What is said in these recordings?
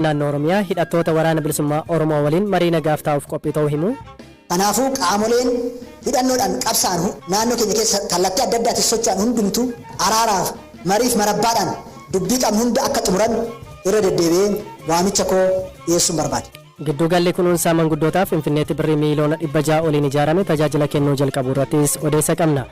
naannoo Oromiyaa hidhattoota waraana bilisummaa Oromoo waliin marii nagaaf taa'uuf qophii ta'uu himu. Kanaafuu qaamoleen hidhannoodhaan qabsaan naannoo keenya keessa kallattii adda addaatiin socho'an hundumtuu araaraaf mariif marabbaadhaan dubbii qabnu hunda akka xumuran irra deddeebi'ee waamicha koo dhiyeessuun barbaada. Gidduugalli kunuunsaa manguddootaaf Finfinneetti birrii miiliyoona 600 oliin ijaarame tajaajila kennuu jalqabu irrattis odeessa qabna.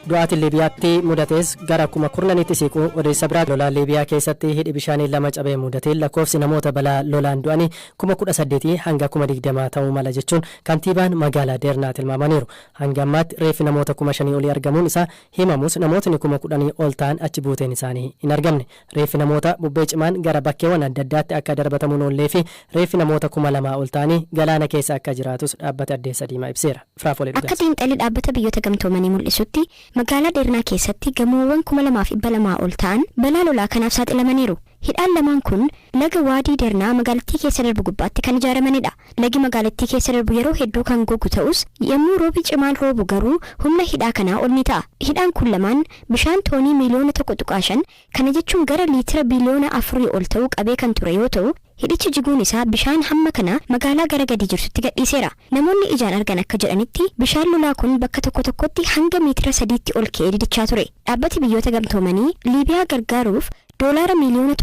Du'aatiin Liibiyaatti mudates gara 10,000tti siquu odeessa biraa. Lolaan Liibiyaa keessatti hidhi bishaanii 2 cabee mudateen lakkoofsi namoota balaa lolaan du'anii 18,000 hanga 20,000 ta'uu mala jechuun kantiibaan magaalaa Deernaa tilmaamaniiru. Hanga ammaatti reeffi namoota 5,000 olii argamuun isaa himamus namootni 10,000 ol ta'an achi buuteen isaanii hin argamne. Reeffi namoota bubbee cimaan gara bakkeewwan adda addaatti akka darbatamuun oollee fi reeffi namoota 2,000 ol ta'anii galaana keessa akka jiraatus dhaabbata Addeessa Diimaa ibseera. Akka xiinxalli dhaabbata biyyoota gamtoomanii mul'isutti magaalaa Deernaa keessatti gamoowwan 2,200 ol ta'an balaa lolaa kanaaf saaxilamaniiru. Hidhaan lamaan kun laga Waadii Deernaa magaalattii keessa darbu gubbaatti kan ijaaramanidha. Lagi magaalattii keessa darbu yeroo hedduu kan gogu ta'us yommuu roobi cimaan roobu garuu humna hidhaa kanaa ol ni ta'a. Hidhaan kun lamaan bishaan toonii miiliyoona 1.5 kana jechuun gara liitira biliyoona 4 ol ta'uu qabee kan ture yoo ta'u hidhichi jiguun isaa bishaan hamma kana magaalaa gara gadi jirtutti gadhiiseera. Namoonni ijaan argan akka jedhanitti bishaan lolaa kun bakka tokko tokkotti hanga meetira 3tti ol ka'ee didichaa ture. Dhaabbati biyyoota gamtoomanii Liibiyaa gargaaruuf doolaara miiliyoona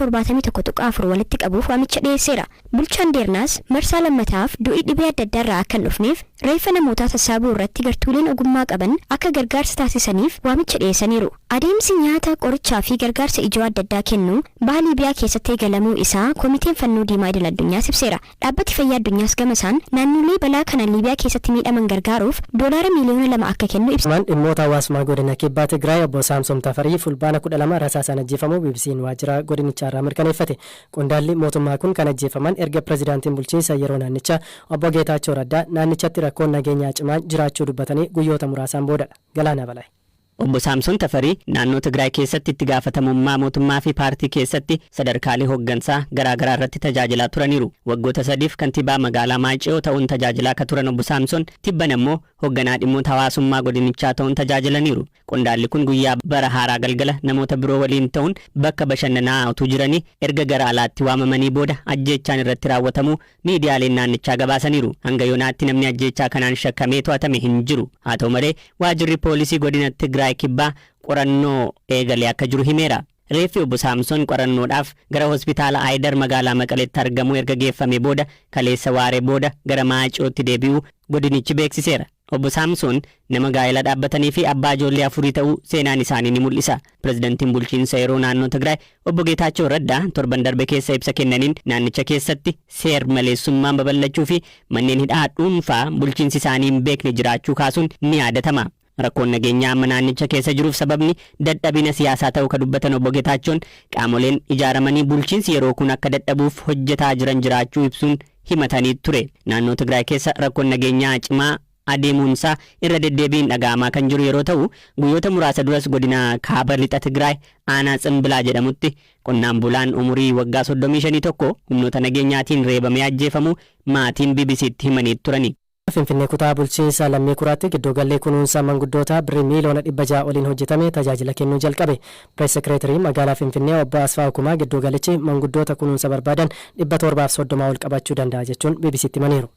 71.4 walitti qabuuf waamicha dhiyeesseera. Bulchaan Deernaas marsaa lammataaf du'i dhibee adda addaarraa akka hin dhufneef reeffa namootaa sassaabuu irratti gartuuleen ogummaa qaban akka gargaarsa taasisaniif waamicha dhiyeessaniiru. Adeemsi nyaata qorichaa fi gargaarsa ijoo adda addaa kennuu baha Liibiyaa keessatti eegalamuu isaa Koomiteen Fannoo Diimaa Idil Addunyaas ibseera. Dhaabbati Fayyaa Addunyaas gama isaan naannolee balaa kana Liibiyaa keessatti miidhaman gargaaruuf doolaara miiliyoona 2 akka kennu ibsa. Dhimmoota hawaasummaa godina kibbaa Tigraay obbo Saamsom Tafarii fulbaana 12 rasaasaan ajjeefamuu BBC'n waajjira godinicharraa mirkaneeffate. Qondaalli mootummaa kun kan ajjeefaman erga pirezidaantiin bulchiinsa yeroo naannichaa obbo Geetaachoo Raddaa naannichatti rakkoon nageenyaa cimaan jiraachuu dubbatanii guyyoota muraasaan boodadha. Galaanaa Balaayi. Obbo Saamson Tafarii naannoo Tigraay keessatti itti gaafatamummaa mootummaa fi paartii keessatti sadarkaalee hooggansaa garaagaraa irratti tajaajilaa turaniiru. Waggoota 3f kantiibaa magaalaa Maacoo ta'uun tajaajilaa akka turan obbo Saamson tibban immoo hoogganaa dhimmoota hawaasummaa godinichaa ta'uun tajaajilaniiru. Qondaalli kun guyyaa bara haaraa galgala namoota biroo waliin ta'uun bakka bashannanaa utuu jiranii erga gara alaatti waamamanii booda ajjeechaan irratti raawwatamuu miidiyaaleen naannichaa gabaasaniiru. Hanga yoonaatti namni ajjeechaa kanaan shakkamee to'atame hin jiru. Haa ta'u malee waajjirri poolisii godina Tigraay kibbaa qorannoo eegalee akka jiru himeera. Reeffi obbo Saamson qorannoodhaaf gara hospitaala Aayidar magaalaa Maqaleetti argamuu erga geeffame booda kaleessa waaree booda gara Maacootti deebi'uu godinichi beeksiseera. Obbo Saamson nama gaa'ela dhaabbatanii fi abbaa ijoollee 4 ta'uu seenaan isaanii ni mul'isa. Pirezidaantiin bulchiinsa yeroo naannoo Tigraay obbo Geetaachoo Raddaa torban darbe keessa ibsa kennaniin naannicha keessatti seer maleessummaan babal'achuu fi manneen hidhaa dhuunfaa bulchiinsi isaanii hin beekne jiraachuu kaasuun ni yaadatama. Rakkoon nageenyaa amma naannicha keessa jiruuf sababni dadhabina siyaasaa ta'uu ka dubbatan obbo Geetaachoon qaamoleen ijaaramanii bulchiinsi yeroo kun akka dadhabuuf hojjetaa jiran jiraachuu ibsuun himatanii ture. Naannoo Tigraay keessa rakkoon nageenyaa cimaa adeemuunsaa irra deddeebiin dhaga'amaa kan jiru yeroo ta'u guyyoota muraasa duras godina kaaba lixa Tigraay aanaa Tsimbilaa jedhamutti qonnaan bulaan umurii waggaa 35 humnoota nageenyaatiin reebamee ajjeefamuu maatiin BBC'tti himanii turani. Finfinnee kutaa bulchiinsa Lammii Kuraatti gidduugallee kunuunsa manguddootaa birrii miiliyoona 600 oliin hojjetame tajaajila kennuu jalqabe. Pirees Sekireetarii magaalaa Finfinnee obbo Asfaa Hukumaa gidduugalichi manguddoota kunuunsa barbaadan 730 ol qabachuu danda'a jechuun BBC'tti himaniiru.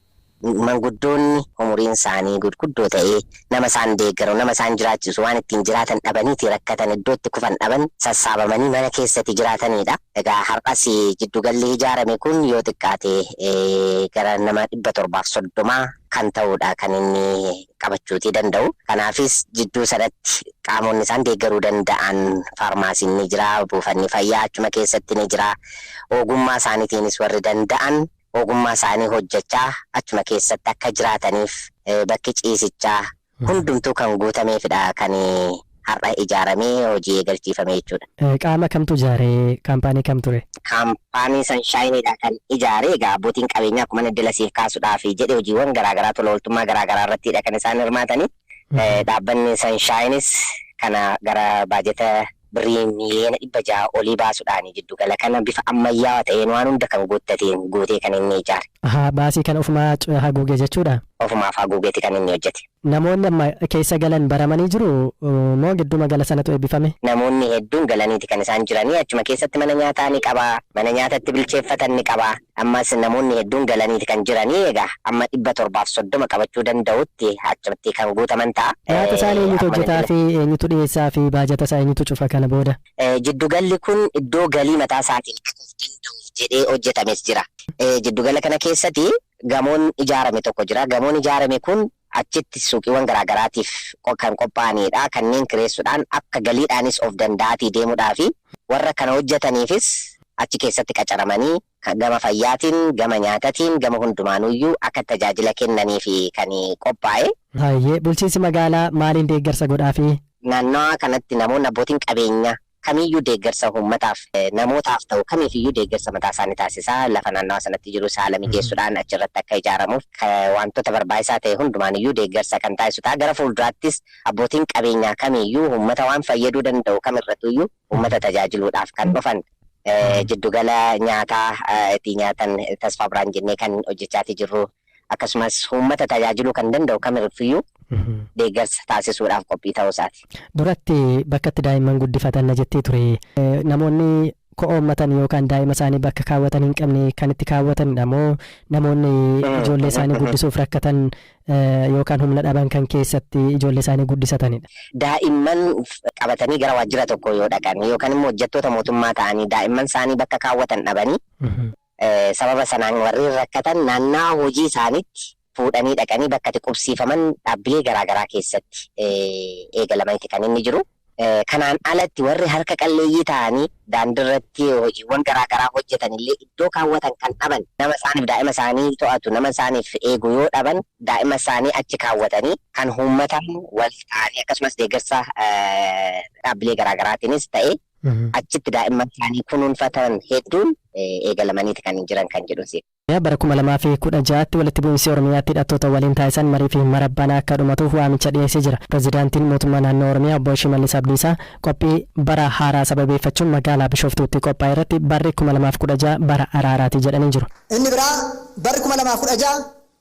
Manguddoonni umuriin isaanii gurguddoo ta'ee nama isaan deeggaru nama isaan jiraachisu waan ittiin jiraatan dhabaniiti rakkatan iddootti kufan dhaban sassaabamanii mana keessatti jiraatanidha. Egaa har'as giddugalli ijaarame kun yoo xiqqaate gara nama 730 kan ta'udha kan inni qabachuutii danda'u. Kanaafis jidduu sanatti qaamonni isaan deeggaruu danda'an faarmaasiin ni jira, buufanni fayyaa achuma keessatti ni jira. Ogummaa isaaniitiinis warri danda'an ogummaa isaanii hojjechaa achuma keessatti akka jiraataniif bakki ciisichaa hundumtuu kan guutameefidha kan har'a ijaaramee hojii eegalchiifame jechuudha. Qaama kamtu ijaare? Kaampaanii kam ture? Kaampaanii Sanshaayiniidha kan ijaare. Egaa abbootiin qabeenyaa akkuma Naddala siif kaasuudhaaf jedhe hojiiwwan garaagaraa tola ooltummaa garaagaraa irrattidha kan isaan hirmaatanii. Dhaabbanni Sanshaayinis kana gara baajeta birrii miiliyoona 600 olii baasuudhaan jiddugala kana bifa ammayyaawaa ta'een waan hunda kan guutee kan inni ijaare. Baasii kan ofumaa haguuge jechuudha? Ofumaaf haguugeeti kan inni hojjete. Namoonni amma keessa galan baramanii jiru moo gidduu magaalaa sanatu eebbifame? Namoonni hedduun galaniiti kan isaan jiranii achuma keessatti mana nyaataa ni qaba. Mana nyaatatti bilcheeffatan ni qaba. Ammas namoonni hedduun galaniiti kan jiranii egaa amma 730 qabachuu danda'utti achumatti kan guutaman ta'a. Nyaata isaanii eenyutu hojjetaa fi eenyutu dhiyeessaa fi baajata isaa eenyutu cufa kana booda? Jiddugalli kun iddoo galii mataa isaatiin danda'uuf jedhee hojjetames jira. Jiddugala kana keessatti gamoon ijaarame tokko jira. Gamoon ijaarame kun achitti suuqiiwwan garaagaraatiif kan qophaa'anidha. Kanneen kireessuudhaan akka galiidhaanis of danda'atii deemuudhaafi warra kana hojjetaniifis achi keessatti qacaramanii gama fayyaatiin, gama nyaatatiin, gama hundumaanuyyuu akka tajaajila kennaniifi kan qophaa'e. Hayyee bulchiinsi magaalaa maaliin deeggarsa godhaafi? Naannawaa kanatti namoonni abbootiin qabeenyaa kamiyyuu deeggarsa uummataaf namootaaf ta'u kamiifiyyuu deeggarsa mataa isaanii taasisaa lafa naannawaa sanatti jiru saala mijeessuudhaan achirratti akka ijaaramuuf wantoota barbaachisaa ta'e hundumaaniyyuu deeggarsa kan taasisu ta'a. Gara fuulduraattis abbootiin qabeenyaa kamiiyyuu uummata waan fayyaduu danda'u kamirrattuyyuu uummata tajaajiluudhaaf kan dhufan jiddugala nyaataa itti nyaatan Tasfaa Birhaan jennee kan hojjechaatii jirru akkasumas uummata tajaajiluu kan danda'u kamirrattuyyuu deeggarsa taasisuudhaaf qophii ta'uu isaati. Duratti bakka itti daa'imman guddifatan na jettee ture namoonni ko'oommatan yookaan daa'ima isaanii bakka kaawwatan hin qabne kan itti kaawwatanidha moo namoonni ijoollee isaanii guddisuuf rakkatan yookaan humna dhaban kan keessatti ijoollee isaanii guddisatanidha? Daa'imman qabatanii gara waajjira tokko yoo dhaqan yookaan immoo hojjettoota mootummaa ta'anii daa'imman isaanii bakka kaawwatan dhabanii sababa sanaan warri rakkatan naannaa hojii isaaniitti fuudhanii dhaqanii bakka itti qubsiifaman dhaabbilee garaagaraa keessatti eegalamaniiti kan inni jiru. Kanaan alatti warri harka qalleeyyii ta'anii daandiirratti hojiiwwan garaagaraa hojjetanillee iddoo kaawwatan kan dhaban nama isaaniif daa'ima isaanii to'atu nama isaaniif eegu yoo dhaban daa'ima isaanii achi kaawwatanii kan uummataan wal ta'anii akkasumas deeggarsa dhaabbilee garaagaraatiinis ta'e achitti daa'imman isaanii kunuunfatan hedduun eegalamaniiti kan jiran kan jedhu. Bara 2016tti walitti bu'iinsi Oromiyaatti hidhattoota waliin taasisan marii fi marabbana akka dhumatuuf waamicha dhiyeessee jira. Pireezidaantiin mootummaa naannoo Oromiyaa obbo Shimallis Abdiisaa qophii bara haaraa sababeeffachuun magaalaa Bishoftuutti qophaa'e irratti barri 2016 bara araaraati jedhanii jiru. Inni biraa barri 2016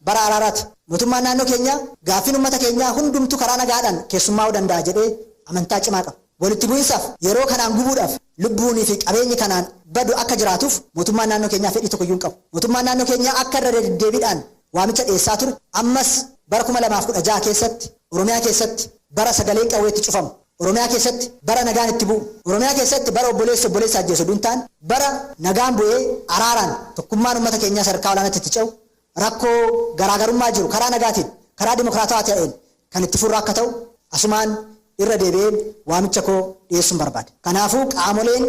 bara araaraati. Mootummaan naannoo keenya gaaffiin uummata keenyaa hundumtuu karaa nagaadhaan keessummaa'uu danda'a jedhee amantaa cimaa qaba. Walitti bu'iinsaaf yeroo kanaan gubuudhaaf lubbuunii fi qabeenyi kanaan badu akka jiraatuuf mootummaan naannoo keenyaa fedhii tokkoyyuu hin qabu. Mootummaan naannoo keenyaa akka irra deddeebiidhaan waamicha dhiyeessaa ture ammas bara 2016 keessatti Oromiyaa keessatti bara sagaleen qawweetti cufamu. Oromiyaa keessatti bara nagaan itti bu'u. Oromiyaa keessatti bara obboleessa ajjeesu duntaan bara nagaan bu'ee araaraan tokkummaan uummata keenyaa sadarkaa olaanaatti itti ce'u rakkoo garaagarummaa jiru karaa nagaatiin karaa dimokiraatawaa ta'een kan itti furraa akka ta'u asumaan irra deebi'ee waamicha koo dhiyeessuun barbaada. Kanaafuu qaamoleen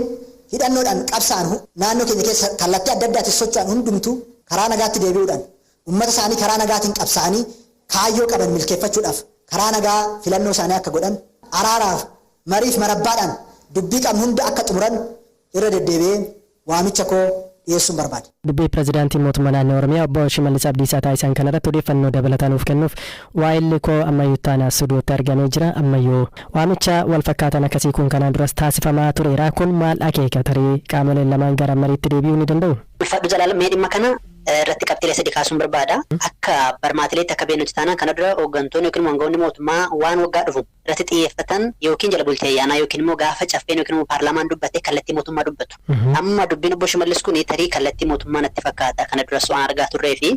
hidhannoodhaan qabsaan naannoo keenya keessa kallattii adda addaatiin socho'an hundumtuu karaa nagaatti deebi'uudhaan uummata isaanii karaa nagaatiin qabsaanii kaayyoo qaban milkeeffachuudhaaf karaa nagaa filannoo isaanii akka godhan araaraaf mariif marabbaadhaan dubbii qabnu hunda akka xumuran irra deddeebi'ee waamicha koo dhiyeessuun barbaada. Dubbii pireezidaantiin mootummaa naannoo Oromiyaa obbo Shimallis Abdiisaa taasisan kanarratti odeeffannoo dabalataa nuuf kennuuf waa'illi koo ammayyuu taanaa suduutti argamee jira. Ammayyuu waamicha wal fakkaatan akkasii kun kanaan duras taasifamaa tureera. Kun maal akeeka tarii qaamoleen lamaan gara mariitti deebi'uu ni danda'u? Ulfaadhu Jalaalamee dhimma kana irratti qabxiilee sadii kaasuun barbaada. Akka barmaatileetti akka beenutti taanaan kana dura hooggantoonni yookiin aangawoonni mootummaa waan waggaa dhufu irratti xiyyeeffatan yookiin jala bultii ayyaanaa yookiin immoo gaafa caffeen yookiin immoo paarlaamaan dubbate kallattii mootummaa dubbatu. Amma dubbiin obbo Shimallis kun tarii kallattii mootummaa natti fakkaata kana duras waan argaa turree fi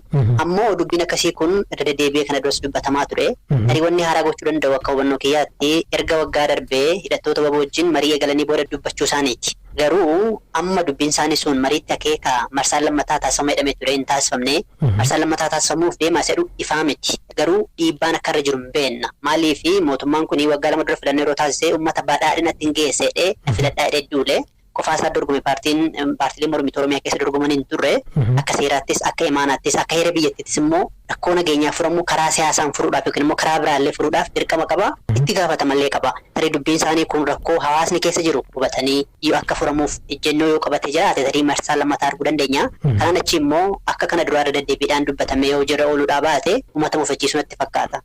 ammoo dubbiin akkasii kun irra deddeebi'ee kana duras dubbatamaa ture. Tarii wanni haaraa gochuu danda'u akka hubannoo kiyyaatti erga waggaa darbee hidhattoota WBO wajjin marii eegalanii booda dubbachuu isaaniiti. Garuu amma dubbiin isaanii sun mariitti akeeka marsaan lammataa taasifama jedhamee ture hin taasifamne marsaan lammataa taasifamuuf deemaa jedhu ifaa miti. Garuu dhiibbaan akka irra jiru hin beenna. Maaliif mootummaan kun waggaa lama dura filannoo yeroo taasisee uummata badhaadhinatti hin geessedhe filadhaa jedhee duule qofaasaa dorgome paartiilee mormituu Oromiyaa keessa dorgoman hin turre akka seeraattis akka imaanaattis akka heera biyyattiittis immoo rakkoo nageenyaa furamuu karaa siyaasaan furuudhaaf yookiin immoo karaa biraallee furuudhaaf dirqama qaba itti gaafatamallee qaba. Tarii dubbiin isaanii kun rakkoo hawaasni keessa jiru hubatanii yoo akka furamuuf ejjennoo yoo qabate jiraate tarii marsaa lammataa arguu dandeenya. Kanaan achi immoo akka kana duraa irra deddeebiidhaan dubbatamee yoo jira ooluudhaa baate uummata mufachiisuu natti fakkaata.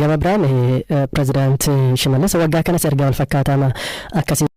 Gama biraan pireezidaantii Shimallis waggaa kanas ergaa wal fakkaataa akkasii